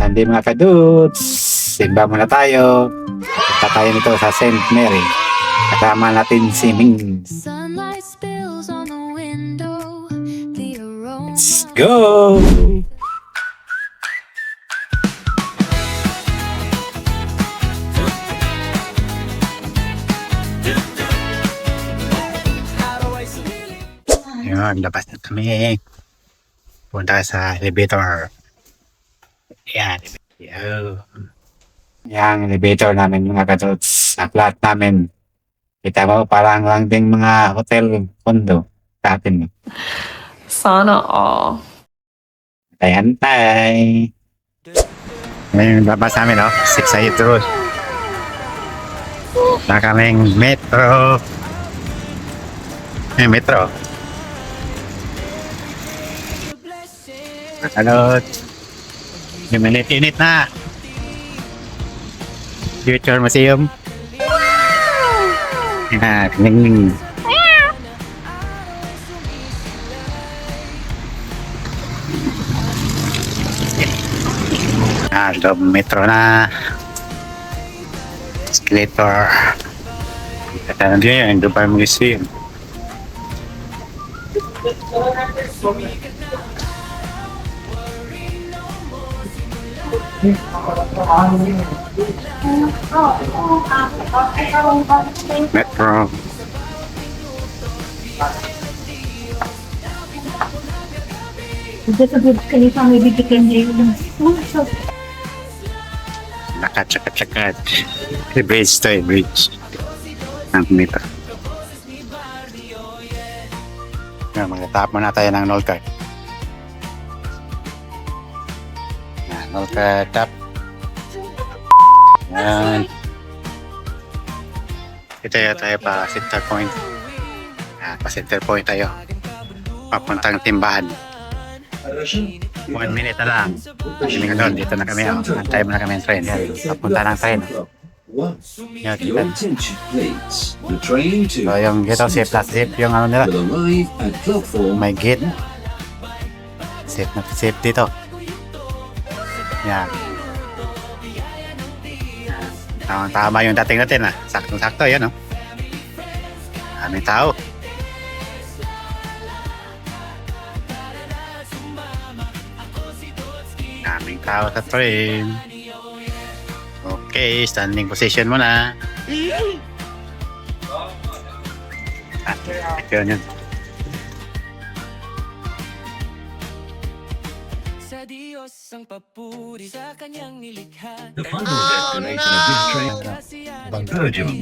Sunday mga kadudes, simba muna tayo. Punta tayo nito sa St. Mary. Kasama natin si Ming. Sunlight spills on the window. The aroma. Let's go! Yun, labas na kami. Punta sa elevator. Yan. Yang elevator namin mga kadudes. Sa flat namin. Kita mo, parang lang ding mga hotel condo sa atin. Sana all. Antay-antay. Ngayon babas namin, no? 6 Ayut Road. Na kaming metro. Metro. Makalot. Init na. Future Museum. Ning. Loob metro na. Escalator. Kaya nandiyan yung Dubai Museum. Metro. Nakat-sakat-sakat. Bridge to bridge. Ang metro. Yan, magtatap muna tayo ng Noll card. Yan, Noll card tap. Yan. Ito yun tayo pa center point. Yan, pa center point tayo. Papuntang timbahan. 1 minute na lang. Hindi doon, dito na kami. Antay mo na kami ang train. Yan, papunta ng train. Yan, kita. So, yung dito, safe plus safe yung ano nila. May gate. Safe na safe dito. Yan. Tama yung dating natin, ah. Saktong-sakto, yan, oh. Daming tao. Daming tao sa train. Okay, standing position muna. Ito yun. Sa Diyos ang papuri sa kanyang nilikha. The final destination of this train Bergamo.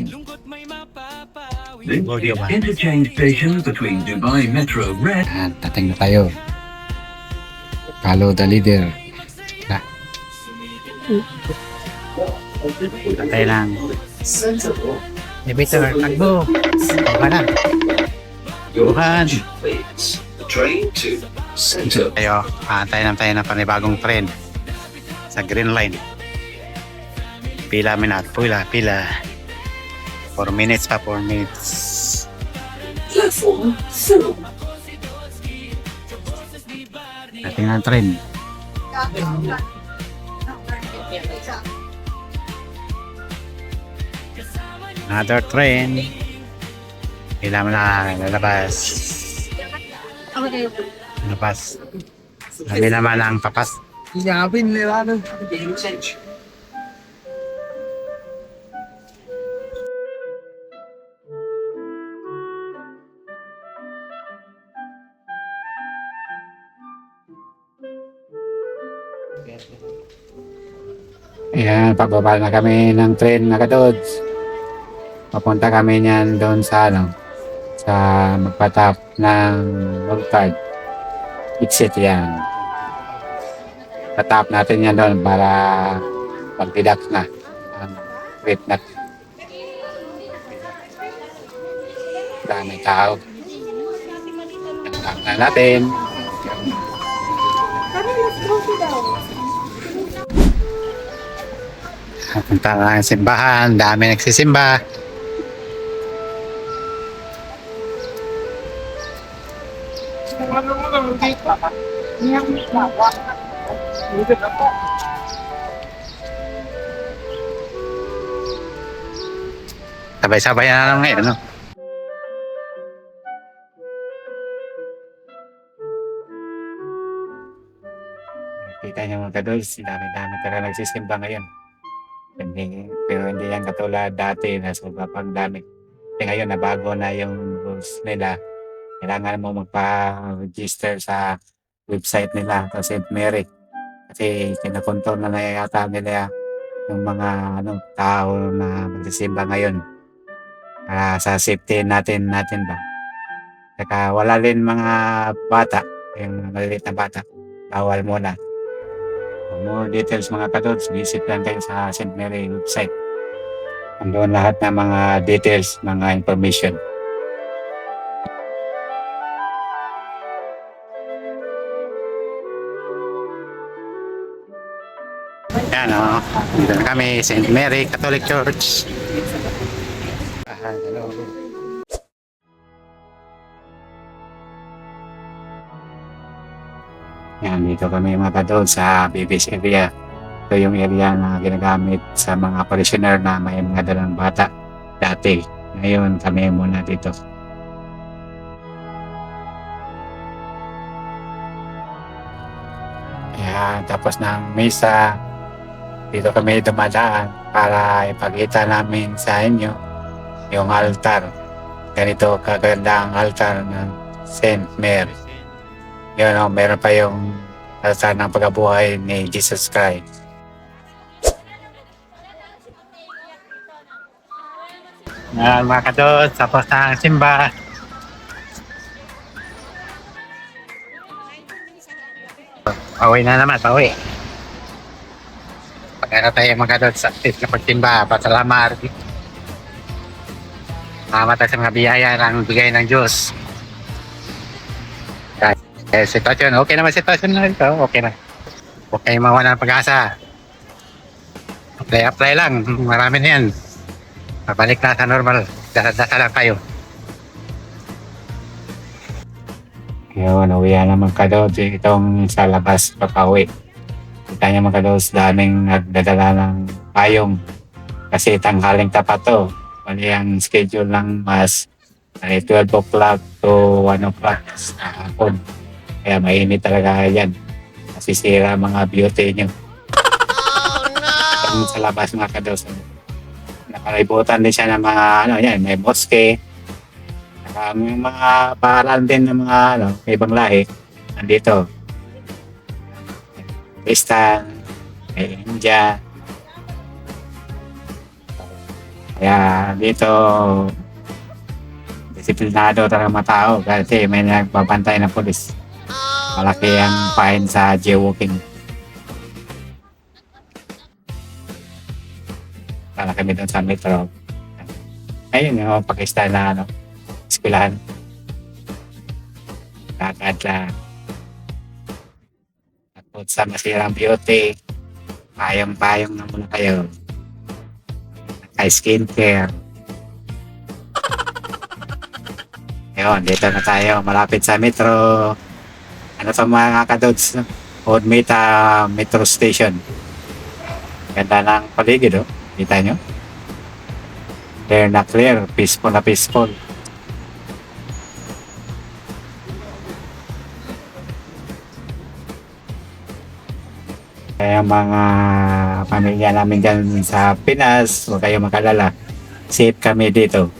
The interchange station between Dubai Metro Red Yan, dating na tayo. Follow the leader. Patay lang. Elevator, takbo. Buka na. Bukan. The train to Center. Tayo, tayo ng panibagong train. Sa Green Line. Pila minat. Pila. 4 minutes pa, 4 minutes. Platform 4. Dating ng train. Another train. Kailangan mo na lalabas. Labas. Kami naman ang papas. Ayan, pagbaba na kami ng train na kadods. Papunta kami niyan doon sa sa magpatap ng road card. Exit yan. Patap natin yan doon para pag-deduct na ang rate natin. Dami tao. Patap na natin. Punta na ang simbahan. Dami nagsisimba. Sabay-sabay na lang ngayon, no? Kita niyo mga kadols, dami-dami talaga nagsisimba ngayon. Pero hindi yan katulad dati na sobrang dami. Kasi ngayon nabago na yung rules nila. Kailangan mo magpa-register sa website nila sa St. Mary. Kasi kinakontrol na yata nila yung mga tao na magsisimba ngayon. Para sa safety natin ba. Saka wala rin mga bata, yung maliliit na bata. Bawal muna. For more details mga kadods, visit lang kayo sa St. Mary website. Andoon lahat ng mga details, mga information. Yan o, dito na kami, St. Mary Catholic Church. Hello. Yan, dito kami mga kadol sa Bibis area. Ito yung area na ginagamit sa mga parishioner na may mga dalang bata dati. Ngayon kami muna dito. Yan, tapos ng misa, dito kami dumadaan para ipakita namin sa inyo yung altar. Ganito kaganda ang altar ng St. Mary. Yun, meron pa yung altar ng pagkabuhay ni Jesus Christ. Yan mga kadol, tapos na ang simba. Pauwi na naman, pauwi. Pagkara tayo mga kadol sa na pagsimba, pasalamat. Salamat sa mga biyaya ng bigay ng Diyos. Sitwasyon, okay naman sitwasyon na ito, okay na. Huwag kayong mawala ng pag-asa. Apply lang, marami na yan. Pabalik na sa normal, dasa lang kayo. Yun, uwihan naman kadods, itong sa labas papauwi. Kita niya mga kadods, daming nagdadala ng payong. Kasi tanghaling tapat to. Mali ang schedule ng mas 12 o'clock to 1 o'clock sa hapon. Kaya mainit talaga yan. Nasisira mga beauty nyo. Sa labas mga kados. Nakalibutan din siya ng mga may mosque. May mga paaralan din ng mga may ibang lahi. Nandito. Pakistan, may India. Kaya dito disiplinado talaga mga tao kasi may nagbabantay ng pulis. Malaki ang fine sa jaywalking. Para kami doon sa metro. Ayun yung Pakistan na eskwelahan. Lakad lang. At sa masirang beauty, payong-payong na muna kayo. Kay skincare. Ayun, dito na tayo. Malapit sa metro. Ano sa mga kadods? Old Meta Metro Station. Ganda ng paligid, Kita nyo? Clear na clear. Peaceful na peaceful. Kaya mga pamilya namin dyan sa Pinas, huwag kayong makalala. Safe kami dito.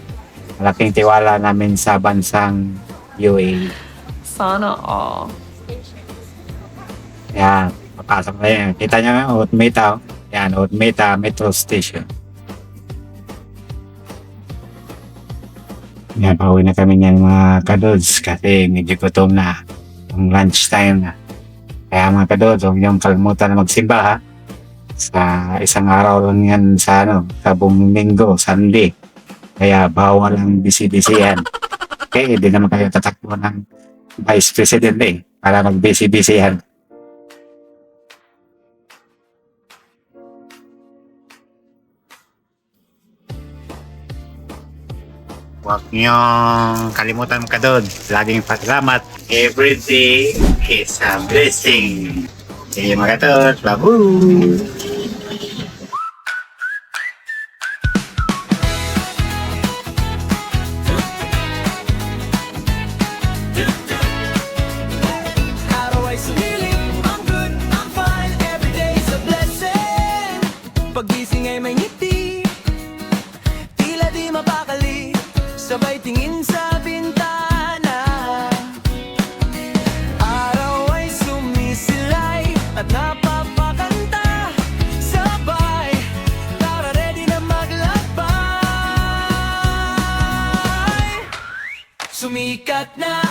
Malaking tiwala namin sa bansang UAE. Sana all. Yan, papasok na yan. Kita nyo nga, Old Meta. Yan, Old Meta Metro Station. Yan, pauwi na kami niyan mga kadods kasi medyo gutom na. Yung lunch time na. Kaya mga kadods, huwag niyong kalimutan na magsimba ha. Sa isang araw lang yan sa sa buong linggo, Sunday. Kaya bawal ang busy-busy yan. Okay, hindi naman kayo tatakbo ng Vice President para mag-busy-busy yan. Huwag niyong kalimutan mga kadod. Laging pasalamat. Every day is a blessing. Sige mga kadod. Babu! sikat na